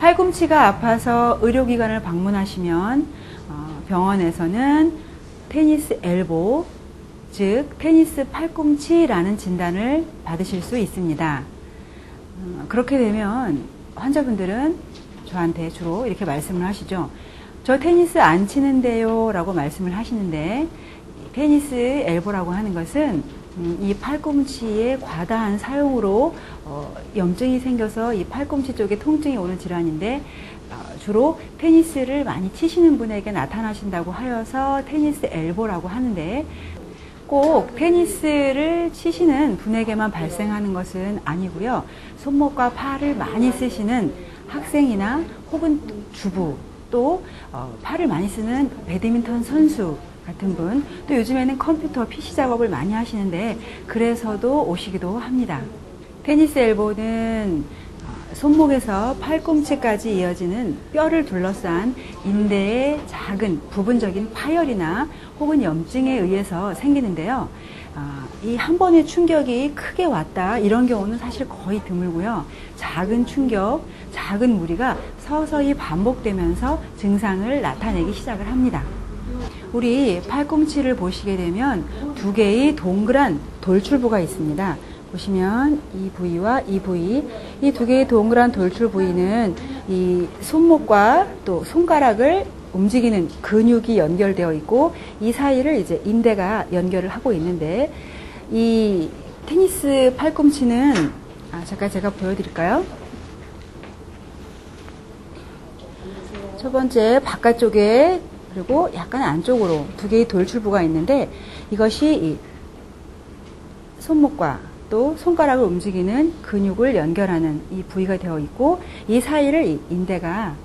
팔꿈치가 아파서 의료기관을 방문하시면 병원에서는 테니스 엘보, 즉 테니스 팔꿈치라는 진단을 받으실 수 있습니다. 그렇게 되면 환자분들은 저한테 주로 이렇게 말씀을 하시죠. 저 테니스 안 치는데요 라고 말씀을 하시는데, 테니스 엘보라고 하는 것은 이 팔꿈치의 과다한 사용으로 염증이 생겨서 이 팔꿈치 쪽에 통증이 오는 질환인데, 주로 테니스를 많이 치시는 분에게 나타나신다고 하여서 테니스 엘보라고 하는데, 꼭 테니스를 치시는 분에게만 발생하는 것은 아니고요. 손목과 팔을 많이 쓰시는 학생이나 혹은 주부, 또 팔을 많이 쓰는 배드민턴 선수 같은 분, 또 요즘에는 컴퓨터 PC 작업을 많이 하시는데 그래서도 오시기도 합니다. 테니스 엘보는 손목에서 팔꿈치까지 이어지는 뼈를 둘러싼 인대의 작은 부분적인 파열이나 혹은 염증에 의해서 생기는데요. 이 한 번의 충격이 크게 왔다 이런 경우는 사실 거의 드물고요. 작은 충격, 작은 무리가 서서히 반복되면서 증상을 나타내기 시작을 합니다. 우리 팔꿈치를 보시게 되면 두 개의 동그란 돌출부가 있습니다. 보시면 이 부위와 이 부위, 이 두 개의 동그란 돌출 부위는 이 손목과 또 손가락을 움직이는 근육이 연결되어 있고, 이 사이를 이제 인대가 연결을 하고 있는데, 이 테니스 팔꿈치는 잠깐 제가 보여드릴까요? 첫 번째 바깥쪽에, 그리고 약간 안쪽으로 두 개의 돌출부가 있는데, 이것이 이 손목과 또 손가락을 움직이는 근육을 연결하는 이 부위가 되어 있고, 이 사이를 이 인대가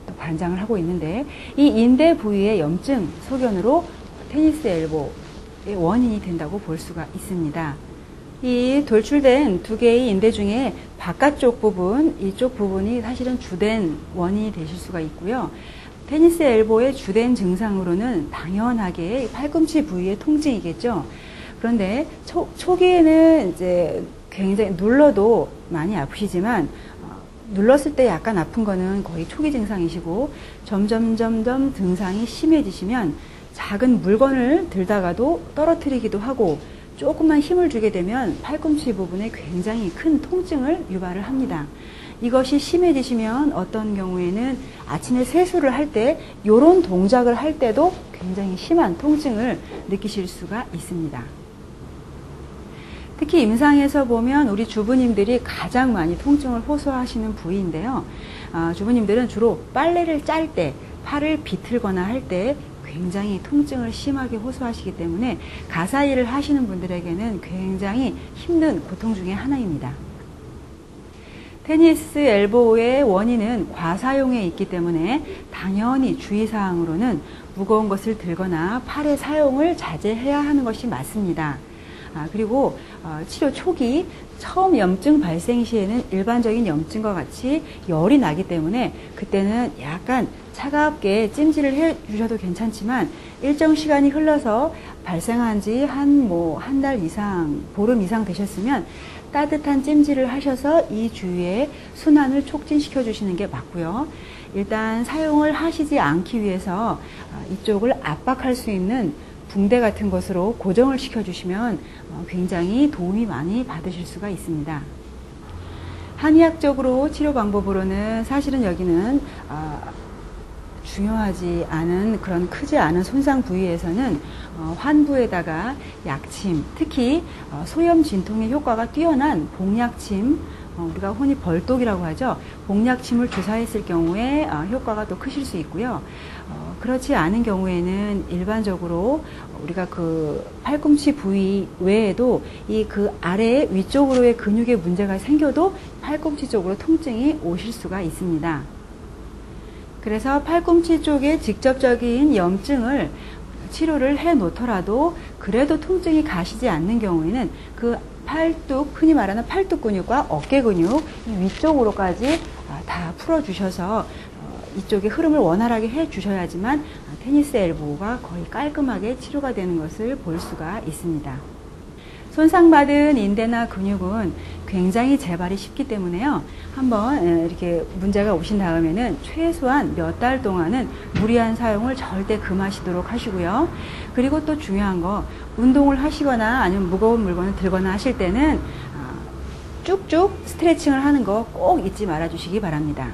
또 관장을 하고 있는데, 이 인대 부위의 염증 소견으로 테니스 엘보의 원인이 된다고 볼 수가 있습니다. 이 돌출된 두 개의 인대 중에 바깥쪽 부분, 이쪽 부분이 사실은 주된 원인이 되실 수가 있고요. 테니스 엘보의 주된 증상으로는 당연하게 팔꿈치 부위의 통증이겠죠. 그런데 초기에는 이제 굉장히 눌러도 많이 아프시지만, 눌렀을 때 약간 아픈 거는 거의 초기 증상이시고, 점점 증상이 심해지시면 작은 물건을 들다가도 떨어뜨리기도 하고, 조금만 힘을 주게 되면 팔꿈치 부분에 굉장히 큰 통증을 유발을 합니다. 이것이 심해지시면 어떤 경우에는 아침에 세수를 할 때, 이런 동작을 할 때도 굉장히 심한 통증을 느끼실 수가 있습니다. 특히 임상에서 보면 우리 주부님들이 가장 많이 통증을 호소하시는 부위인데요. 주부님들은 주로 빨래를 짤 때, 팔을 비틀거나 할 때 굉장히 통증을 심하게 호소하시기 때문에 가사 일을 하시는 분들에게는 굉장히 힘든 고통 중에 하나입니다. 테니스 엘보의 원인은 과사용에 있기 때문에 당연히 주의사항으로는 무거운 것을 들거나 팔의 사용을 자제해야 하는 것이 맞습니다. 그리고 치료 초기 처음 염증 발생 시에는 일반적인 염증과 같이 열이 나기 때문에 그때는 약간 차갑게 찜질을 해 주셔도 괜찮지만, 일정 시간이 흘러서 발생한 지 한 달 이상, 보름 이상 되셨으면 따뜻한 찜질을 하셔서 이 주위에 순환을 촉진시켜 주시는 게 맞고요. 일단 사용을 하시지 않기 위해서 이쪽을 압박할 수 있는 붕대 같은 것으로 고정을 시켜주시면 굉장히 도움이 많이 받으실 수가 있습니다. 한의학적으로 치료 방법으로는 사실은 여기는 중요하지 않은, 그런 크지 않은 손상 부위에서는 환부에다가 약침, 특히 소염 진통의 효과가 뛰어난 복약침, 우리가 흔히 벌독이라고 하죠. 복약침을 주사했을 경우에 효과가 또 크실 수 있고요. 그렇지 않은 경우에는 일반적으로 우리가 그 팔꿈치 부위 외에도 이 그 아래 위쪽으로의 근육에 문제가 생겨도 팔꿈치 쪽으로 통증이 오실 수가 있습니다. 그래서 팔꿈치 쪽에 직접적인 염증을 치료를 해 놓더라도 그래도 통증이 가시지 않는 경우에는 그 팔뚝, 흔히 말하는 팔뚝 근육과 어깨 근육 위쪽으로까지 다 풀어주셔서 이쪽의 흐름을 원활하게 해 주셔야지만 테니스 엘보가 거의 깔끔하게 치료가 되는 것을 볼 수가 있습니다. 손상받은 인대나 근육은 굉장히 재발이 쉽기 때문에요. 한번 이렇게 문제가 오신 다음에는 최소한 몇 달 동안은 무리한 사용을 절대 금하시도록 하시고요. 그리고 또 중요한 거, 운동을 하시거나 아니면 무거운 물건을 들거나 하실 때는 쭉쭉 스트레칭을 하는 거 꼭 잊지 말아 주시기 바랍니다.